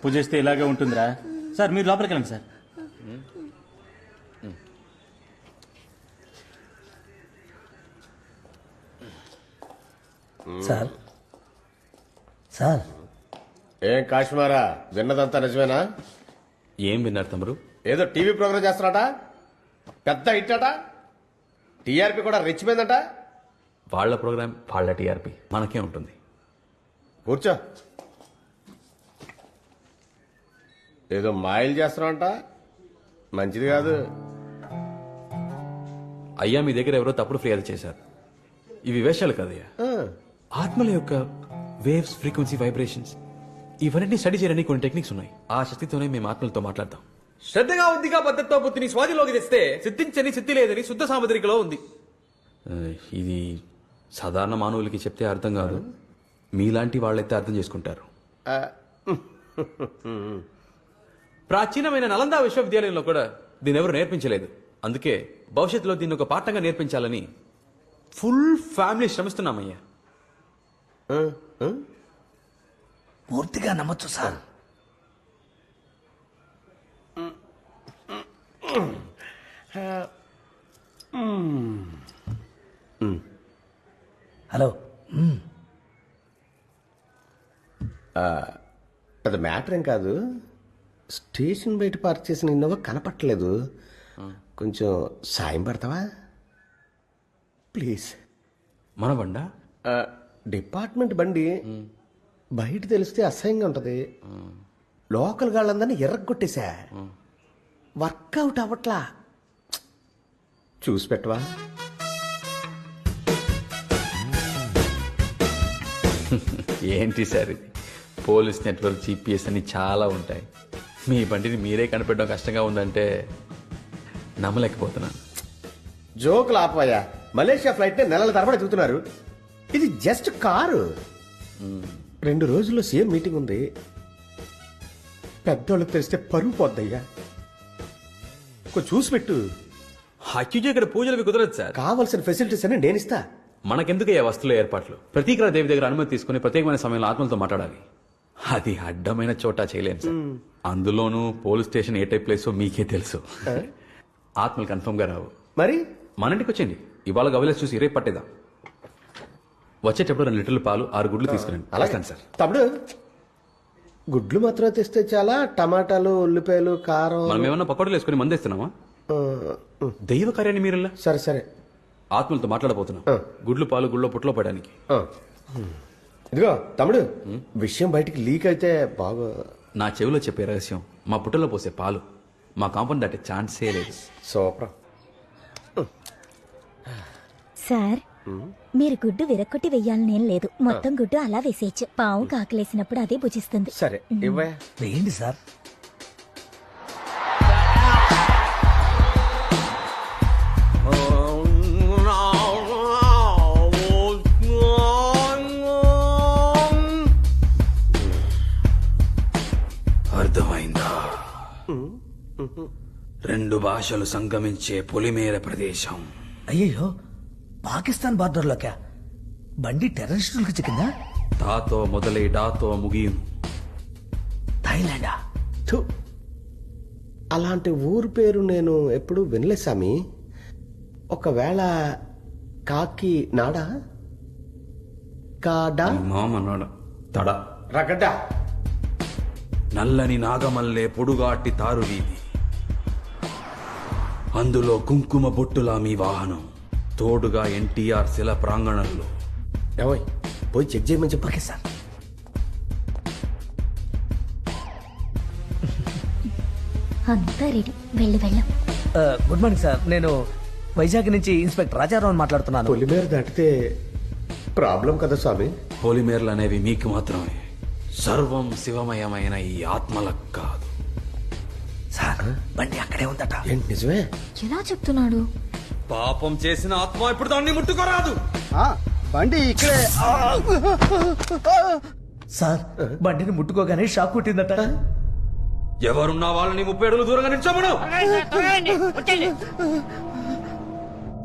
తప్పు చేస్తే ఇలాగే ఉంటుందిరా. సార్ మీరు లోపలికి వెళ్ళండి సార్. సార్ సార్ ఏం కాశ్మారా, విన్నదంతా నిజమేనా? ఏం విన్నారు తమరు? ఏదో టీవీ ప్రోగ్రామ్ చేస్తున్నాట, పెద్ద హిట్ అట, టీఆర్పీ కూడా రెచ్చిపోయిందట. వాళ్ళ ప్రోగ్రామ్ వాళ్ళ టీఆర్పీ, మనకే ఉంటుంది. కూర్చో. ఏదో మాయలు చేస్తున్నావంట, మంచిది కాదు. అయ్యా మీ దగ్గర ఎవరో తప్పుడు ఫిర్యాదు చేశారు. ఇవి వేషాలు కదయ్యా, ఆత్మల యొక్క వేవ్స్, ఫ్రీక్వెన్సీ, వైబ్రేషన్స్ ఇవన్నీ స్టడీ చేయడానికి కొన్ని టెక్నిక్స్ ఉన్నాయి. ఆ శక్తితోనే మేము ఆత్మలతో మాట్లాడతాం. శ్రద్ధగా ఉందిగా పద్ధతితో బుద్ధిని స్వాధిలోకి తెస్తే సిద్ధించని సిద్ధి లేదని శుద్ధ సాముద్రికలో ఉంది. ఇది సాధారణ మానవులకి చెప్తే అర్థం కాదు, మీలాంటి వాళ్ళైతే అర్థం చేసుకుంటారు. ప్రాచీనమైన నలంద విశ్వవిద్యాలయంలో కూడా దీని ఎవరు నేర్పించలేదు. అందుకే భవిష్యత్తులో దీన్ని ఒక పాఠంగా నేర్పించాలని ఫుల్ ఫ్యామిలీ శ్రమిస్తున్నామయ్యా. పూర్తిగా నమ్మొచ్చు సార్. హలో, అది మ్యాటర్ ఏం కాదు. స్టేషన్ బయట పార్క్ చేసిన ఇన్నోవా కనపట్టలేదు, కొంచెం సాయం పడతావా ప్లీజ్? మన బండా? డిపార్ట్మెంట్ బండి, బయట తెలిస్తే అసహ్యంగా ఉంటది. లోకల్ గాళ్ళందరినీ ఎర్రగొట్టేశా, వర్కౌట్ అవ్వట్లా. చూసి పెట్టవా? ఏంటి సార్ ఇది? పోలీస్ నెట్వర్క్, జీపీఎస్ అని చాలా ఉంటాయి. మీ బండిని మీరే కనిపెట్టడం కష్టంగా ఉందంటే నమ్మలేకపోతున్నాను. జోకులు ఆపయ్యా. మలేషియా ఫ్లైట్ నెలల తరబడి చూస్తున్నారు, ఇది జస్ట్ కారు. 2 రోజుల్లో సీఎం మీటింగ్ ఉంది, పెద్దోళ్ళకి తెలిస్తే పరువు పోద్దయ్యా. కొంచెం చూసి పెట్టు. అక్యూజ్ ఇక్కడ పూజలవి కుదరదు సార్. కావలసిన ఫెసిలిటీస్ అని నేను ఇస్తా. మనకెందుకు వస్తువుల ఏర్పాట్లు? ప్రతీకర దేవి దగ్గర అనుమతి తీసుకుని ప్రత్యేకమైన సమయంలో ఆత్మలతో మాట్లాడాలి. అది అడ్డమైన చోట చేయలేను సార్. అందులోనూ పోలీస్ స్టేషన్ ఏ టైప్ ప్లేసో మీకే తెలుసు. ఆత్మలు కన్ఫర్మ్ గా రావు. మరి మన ఇంటికి వచ్చేయండి, ఇవాళ గవిలేసి చూసి రేపు పట్టేద్దాం. వచ్చేటప్పుడు 2 లీటర్ల పాలు, 6 గుడ్లు తీసుకురండి. అలాగే సార్. తమ్ముడు, గుడ్లు మాత్రం తెస్తే చాలా? టమాటాలు, ఉల్లిపాయలు, కారం మనం ఏమన్నా పకోడీలు వేసుకుని మందేస్తున్నామా? దైవ కార్యాన్ని మీరల్లా. సరే సరే, ఆత్మలతో మాట్లాడబోతున్నాం. గుడ్లు పాలు గుళ్ళో పుట్లో పడడానికి. ఇదిగో తమ్ముడు, విషయం బయటికి లీక్ అయితే బాగా. నా చెవిలో చెప్పే రహస్యం మా పుట్టలో పోసే పాలు. మా కాంపౌండ్ దాటే ఛాన్సే లేదు. సూపర్. సార్, మీరు గుడ్డు విరక్కొట్టి వెయ్యాలనేం లేదు, మొత్తం గుడ్డు అలా వేసేయచ్చు. పావు కాకలేసినప్పుడు అదే భుజిస్తుంది. సరే ఇవ్వ. వేయండి సార్. అర్థమైందా? 2 భాషలు సంగమించే పొలిమేర ప్రదేశం. అయ్యో, పాకిస్తాన్ బార్డర్లోకా? బండి టెర్రరిస్టులకు చిక్కిందా? తాతో మొదలై డాతో ముగియం. థాయిలాండా? థు, అలాంటి ఊరు పేరు నేను ఎప్పుడు వినలే సామి. ఒకవేళ కాకి నాడా? కాడా? మామన్నాడు తడ. రగడ్డ. నల్లని నాగమల్లే పొడుగాటి తారు వీధి, అందులో కుంకుమ బొట్టులా మీ వాహనం, తోడుగా ఎన్టీఆర్ శిల ప్రాంగణంలో. ఏమోయ్, పోయి చెక్ చేయమని చెప్పు. Okay sir. అంతా రెడీ, వెళ్ళం. గుడ్ మార్నింగ్ సార్, నేను వైజాగ్ నుంచి ఇన్స్పెక్టర్ రాజారావు మాట్లాడుతున్నాను. పొలిమేర దాటితే ప్రాబ్లం కదా స్వామి? పొలిమేరలు అనేవి మీకు మాత్రమే, సర్వం శివమయమైన ఈ ఆత్మలకు కాదు. సార్, బండి అక్కడే ఉందట. ఏంటి నిజమే? ఎలా చెప్తున్నాడు? పాపం చేసిన ఆత్మ ఇప్పుడు దాన్ని ముట్టుకోరాదు. బండి ఇక్కడే. సార్, బండిని ముట్టుకోగానే షాక్ కొట్టిందట. ఎవరున్నా వాళ్ళని 30 అడుగులు దూరంగా నిల్చోమను.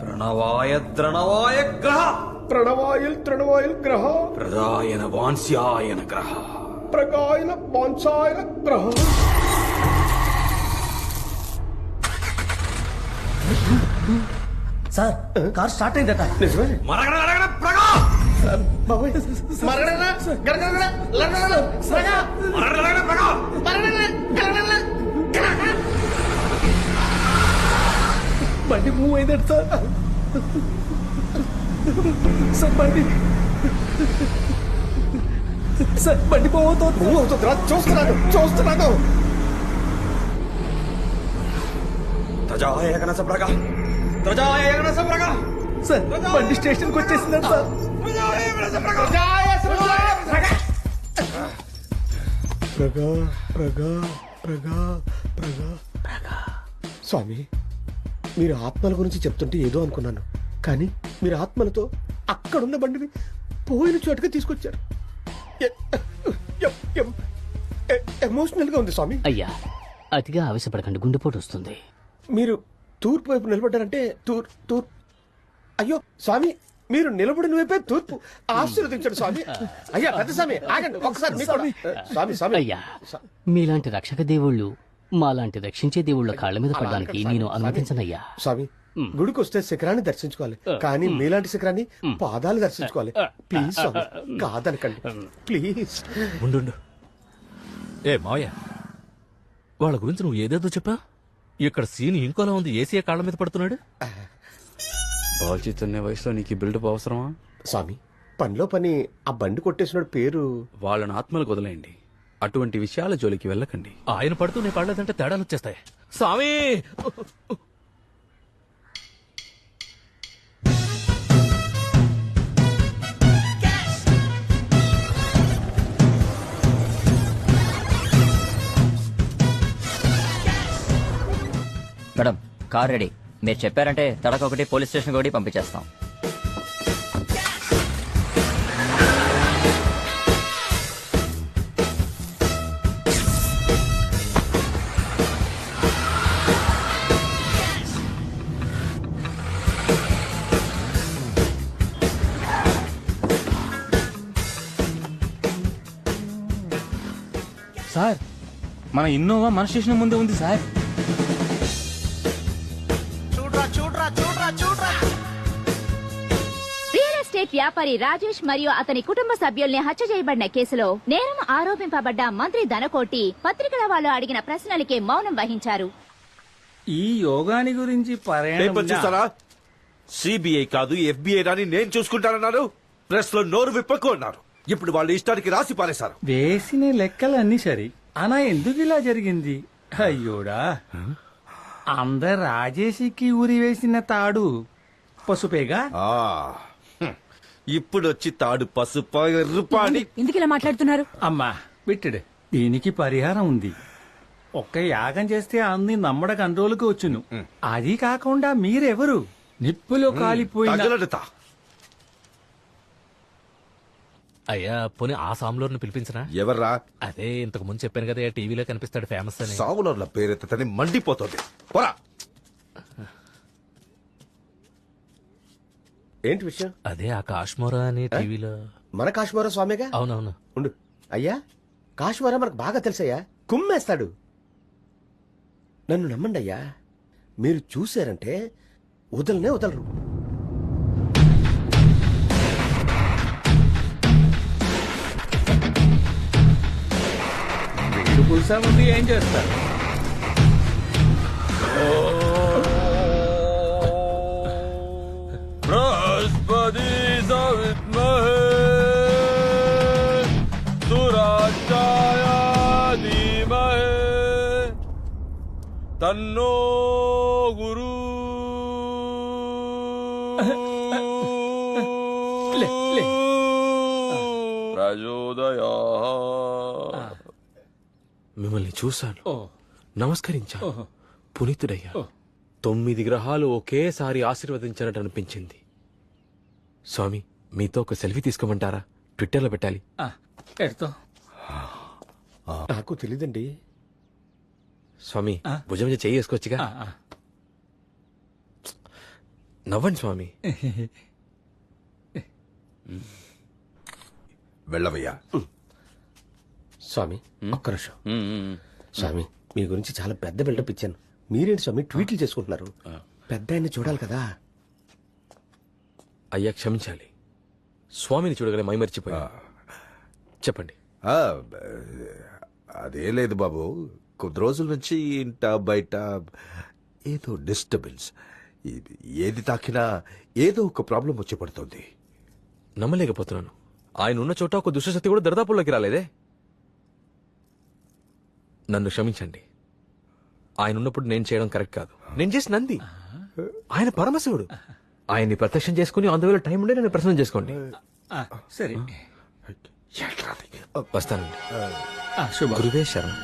ప్రణవాయ ద్రణవాయ గ్రహ, ప్రణవాయుల్ తృణవాయుల్ గ్రహ, ప్రదాయన వాన్స్యాయన గ్రహ. ప్రగాయన బాన్సాయన గ్రహ. సార్ కార్ స్టార్ట్ అయిందట. నిజమే బాబోయ్. మరగడనా? గడగడనా? లడగడనా? ప్రగా! మరగడనా? గడగడనా? బండి మూవ్ అయిందట సార్. సార్ బండి సార్ బండి పోతుంది. మూవ్ అవుతుందిరా, చూస్తున్నాను. సార్ బండి స్టేషన్కి వచ్చేసిందట సార్. ప్రగా ప్రగా ప్రగా ప్రగా ప్రగా. స్వామి, మీరు ఆత్మల గురించి చెప్తుంటే ఏదో అనుకున్నాను, కానీ మీరు ఆత్మలతో అక్కడున్న బండిని పోయిన చోటుగా తీసుకొచ్చారు. ఎమోషనల్ గా ఉంది స్వామి. అయ్యా అతిగా ఆవేశపడకండి, గుండెపోటు వస్తుంది. మీరు తూర్పు వైపు నిలబడ్డారంటే తూర్పు. అయ్యో స్వామి, మీరు నిలబడిన వైపే తూర్పు. ఆశీర్వదించండి స్వామి. అయ్యా పెద్ద స్వామి, ఆగండి ఒక్కసారి. మీకు కూడా. స్వామి అయ్యా మీలాంటి రక్షక దేవుళ్ళు మాలాంటి రక్షించే దేవుళ్ళ కాళ్ళ మీద పడడానికి నేను అనుమతించనయ్యా. స్వామి, గుడికి వస్తే శిఖరాన్ని దర్శించుకోవాలి, కానీ మీలాంటి శిఖరాన్ని పాదాలు దర్శించుకోవాలి. Please Swamy, కాదనకండి please. ఉండు ఏ మావయ్య, వాళ్ళ గురించి నువ్వు ఏదేదో చెప్పా. ఇక్కడ సీన్ ఇంకోలా ఉంది. ఏసీ కాళ్ళ మీద పడుతున్నాడు. బాల్చిత్ అనే వయసులో నీకు ఈ బిల్డప్ అవసరమా? స్వామి, పనిలో పని ఆ బండి కొట్టేసినాడు పేరు. వాళ్ళని ఆత్మలకు వదిలేయండి, అటువంటి విషయాల జోలికి వెళ్ళకండి. ఆయన పడుతూ నీ పడలేదంటే తేడాలు వచ్చేస్తాయి. స్వామి మేడం, కార్ రెడీ. మీరు చెప్పారంటే తడకొకటి పోలీస్ స్టేషన్ ఒకటి పంపించేస్తాం. సార్, మన ఇన్నోవా మన స్టేషన్ ముందే ఉంది సార్. రియల్ ఎస్టేట్ వ్యాపారి రాజేష్ మరియు అతని కుటుంబ సభ్యుల్ని హత్య చేయబడిన కేసులో నేరం ఆరోపింపబడ్డ మంత్రి ధనకోటి పత్రికల వాళ్ళు అడిగిన ప్రశ్నలకే మౌనం వహించారు. ఈ యోగాని గురించి చూస్తారా? సిబిఐ కాదు FBI రాని నేను చూసుకుంటానన్నారు. ప్రెస్ లో నోరు విప్పకు అన్నారు. ఇప్పుడు వాళ్ళ ఇష్టానికి రాసి పారేశారు. వేసిన లెక్కలన్నీ సరి అనా ఎందుకు ఇలా జరిగింది? అయ్యోడా, అందరు రాజేషికి ఊరి వేసిన తాడు పసుపేగా. ఇప్పుడు వచ్చి తాడు పసుపు ఎర్రుపాడి. ఎందుకు ఇలా మాట్లాడుతున్నారు? అమ్మా విట్టడు, దీనికి పరిహారం ఉంది. ఒక్క యాగం చేస్తే అన్ని నమ్మడ కంట్రోల్కి వచ్చును. అది కాకుండా మీరెవరు? నిప్పులో కాలిపోయిన తగలడుతా. అయ్యా పోనీ ఆ సాములోని పిలిపించరా? ఎవర్రా? అదే ఇంతకు ముందు చెప్పాను కదా, టీవీలో కనిపిస్తాడు ఫేమస్ అని. సాగులర్ల పేరెత్తని మండిపోతుంది. పోరా. ఏంటి విషయం? అదే ఆ కాశ్మోరా అని టీవీలో. మన కాశ్మీర స్వామిగా? అవునవును. ఉండు అయ్యా, కాశ్మీర మనకు బాగా తెలుసయ్యా. కుమ్మేస్తాడు. నన్ను నమ్మండి అయ్యా, మీరు చూశారంటే వదలరు. వీడు పులుసా ఉంది, ఏం చేస్తారు? తన్నో గురు. మిమ్మల్ని చూశాను, నమస్కరించాను, పునీతుడయ్యా. 9 గ్రహాలు ఒకేసారి ఆశీర్వదించినట్టు అనిపించింది. స్వామి, మీతో ఒక సెల్ఫీ తీసుకోమంటారా? ట్విట్టర్లో పెట్టాలి. పెడతాం. నాకు తెలీదండి. స్వామి, భుజం మీద చెయ్యి వేసుకోవచ్చుగా. నవ్వండి స్వామి. వెళ్ళవయ్యా. స్వామి ఒక్క నిమిషం. స్వామి మీ గురించి చాలా పెద్ద బిల్డప్ ఇచ్చాను. మీరేంటి స్వామి ట్వీట్లు చేసుకుంటున్నారు? పెద్ద ఆయన చూడాలి కదా. అయ్యా క్షమించాలి, స్వామిని చూడగలే మైమర్చిపోయా. చెప్పండి. అదే లేదు బాబు, కొద్ది రోజుల నుంచి ఇంట బయట ఏదో డిస్టర్బెన్స్, ఏది తాకినా ఏదో ఒక ప్రాబ్లం వచ్చి పడుతుంది. నమ్మలేకపోతున్నాను. ఆయన ఉన్న చోట ఒక దుష్టశక్తి కూడా దరిదాపుల్లోకి రాలేదే. నన్ను క్షమించండి. ఆయన ఉన్నప్పుడు నేను చేయడం కరెక్ట్ కాదు. నేను చేసి నంది. ఆయన పరమశివుడు. ఆయన్ని ప్రత్యక్షం చేసుకుని అందువల్ల టైం ఉండే నన్ను ప్రశ్న చేసుకోండి. సరే, వస్తానండి. శుభ. గురువే శరణం.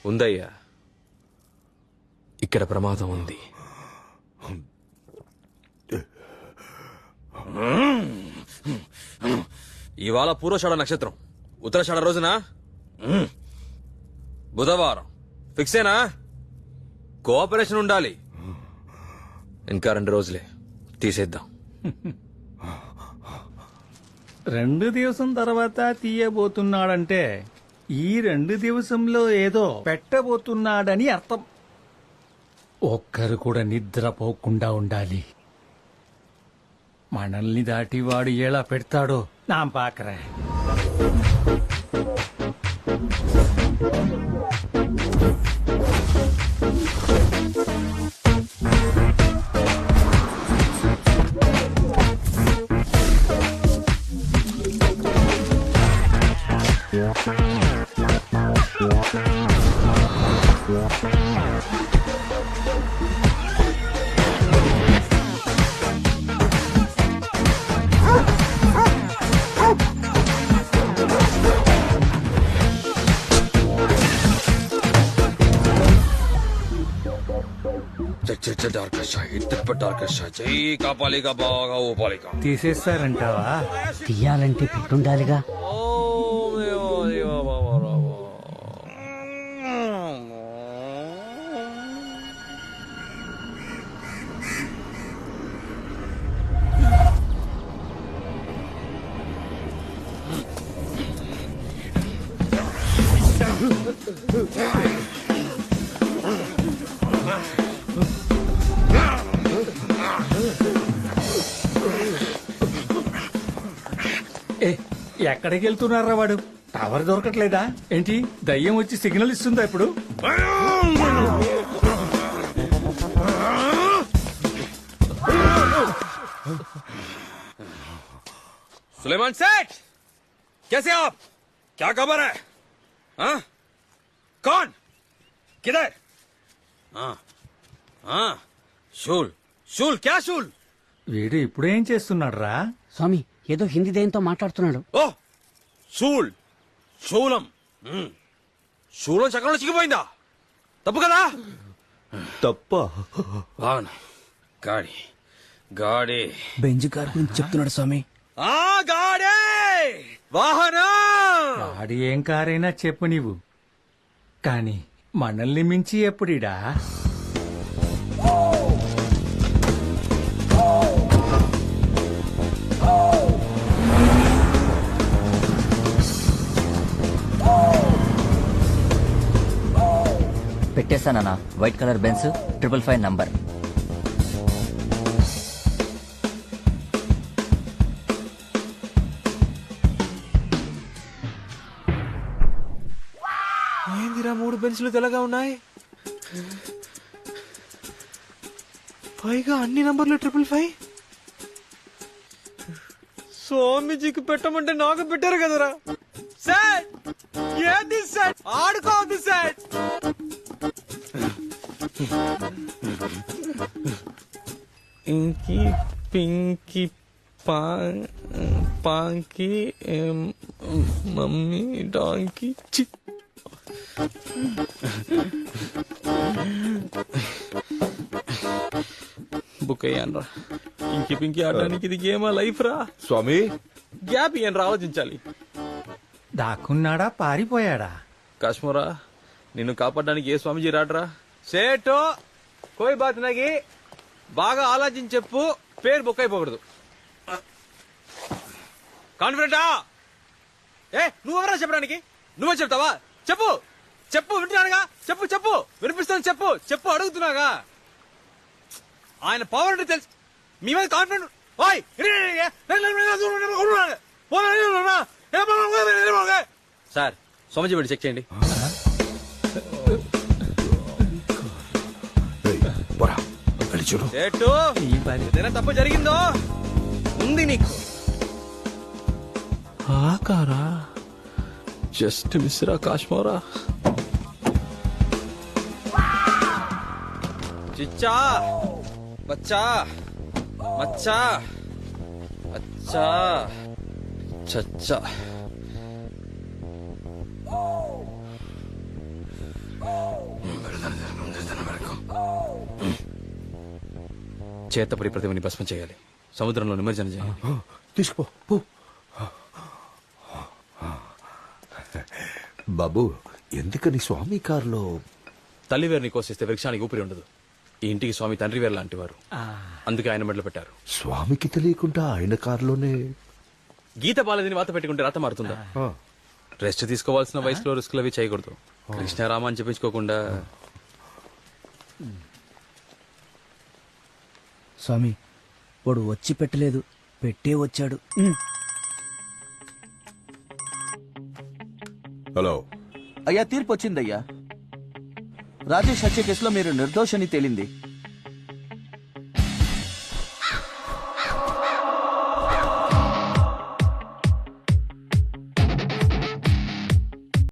ఉందయ్యా, ఇక్కడ ప్రమాదం ఉంది. ఇవాళ పూర్వషాఢ నక్షత్రం, ఉత్తరాషాఢ రోజున బుధవారం. ఫిక్సేనా? కోఆపరేషన్ ఉండాలి. ఇంకా 2 రోజులే, తీసేద్దాం. 2 దివసం తర్వాత తీయబోతున్నాడంటే ఈ 2 దివసంలో ఏదో పెట్టబోతున్నాడని అర్థం. ఒక్కరు కూడా నిద్రపోకుండా ఉండాలి. మనల్ని దాటి వాడు ఎలా పెడతాడో నా పాకరా. తీసేస్తారంటావా? తీయాలంటే పెట్టుండాలిగా. ఎక్కడికి వెళ్తున్నారా వాడు? టవర్ దొరకట్లేదా ఏంటి? దయ్యం వచ్చి సిగ్నల్ ఇస్తుందా ఇప్పుడు? सुलेमान सेठ, कैसे आप? क्या खबर है? हाँ? कौन? किधर? हाँ, हाँ, शूल, शूल, क्या शूल? వీడు ఇప్పుడేం చేస్తున్నాడు రా? స్వామి ఏదో హిందీ దయ్యంతో మాట్లాడుతున్నాడు. ఓ శూల్, శూలం. శూలం చక్రంలో చిక్కిపోయిందా? తప్పు కదా? తప్ప. గాడి, గాడి. బెంజ్ కార్ గురించి చెప్తున్నాడు స్వామి. ఆ గాడే వాహనం. వాడి ఏం కారైనా చెప్పు నీవు, కానీ మనల్ని మించి ఎప్పుడిడా? పెట్టేస్తానన్నా. White colour Benz 555 number. ఏందిరా 3 బెన్సులు తెల్లగా ఉన్నాయి, పైగా అన్ని నంబర్లు 555. స్వామీజీకి పెట్టమంటే నాకు పెట్టారు కదరా. సార్ ఏది సార్? ఆడుకోవద్దు సార్. ఇంకి పింకి పా పాంకి మమ్మీ డాంకి చి బుక్ అయ్యాను రా. ఇంకి పింకి ఆడడానికి ఇది గేమా లైఫ్ రా. స్వామి గ్యాప్ ఇయ్యను రా, ఆలోచించాలి. దాక్కున్నాడా పారిపోయాడా? కాశ్మోరా, నిన్ను కాపాడడానికి ఏ స్వామిజీ రాడ్రా? సేటో కోయి బాత్ నగి, బాగా ఆలోచించి చెప్పు, పేరు బుక్ అయిపోకూడదు. కాన్ఫిడెంటా? ఏ నువ్వెవరా చెప్పడానికి? నువ్వే చెప్తావా? చెప్పు చెప్పు, వింటున్నానుగా. చెప్పు చెప్పు, వినిపిస్తాను. చెప్పు చెప్పు, అడుగుతున్నాగా. ఆయన పవర్ అంటే తెలుసు, మీ మీద కాన్ఫిడెంట్. సార్, స్వామిజీ పెట్టి చెక్ చేయండి. పోరా, వెళ్ళి చూడు. ఏదైనా తప్పు జరిగిందో ఉంది నీకు. ఆకారా జస్ట్ మిస్రా కాశ్మోరా. చిచ్చా బచ్చా మచ్చా అచ్చా చచ్చా. చేతపడి ప్రతిమని భస్మం చేయాలి, సముద్రంలో నిమజ్జనం చేయాలి. తీసుకుపో పో. బాబు, ఎందుకని స్వామి కారులో? తల్లివేరుని కోసిస్తే వృక్షానికి ఊపిరి ఉండదు. ఈ ఇంటికి స్వామి తండ్రి వేరు లాంటి వారు, అందుకే ఆయన మెడలు పెట్టారు. స్వామికి తెలియకుండా ఆయన కారులోనే గీత బాలదిని వాత పెట్టుకుంటే రాత మారుతుందా? రెస్ట్ తీసుకోవాల్సిన వయసులో రిస్కులు అవి చేయకూడదు. కృష్ణారామ అని చెప్పించుకోకుండా. స్వామి, వాడు వచ్చి పెట్టలేదు, పెట్టే వచ్చాడు. హలో అయ్యా, తీర్పు వచ్చిందయ్యా. రాజేష్ హత్య కేసులో మీరు నిర్దోషని తేలింది.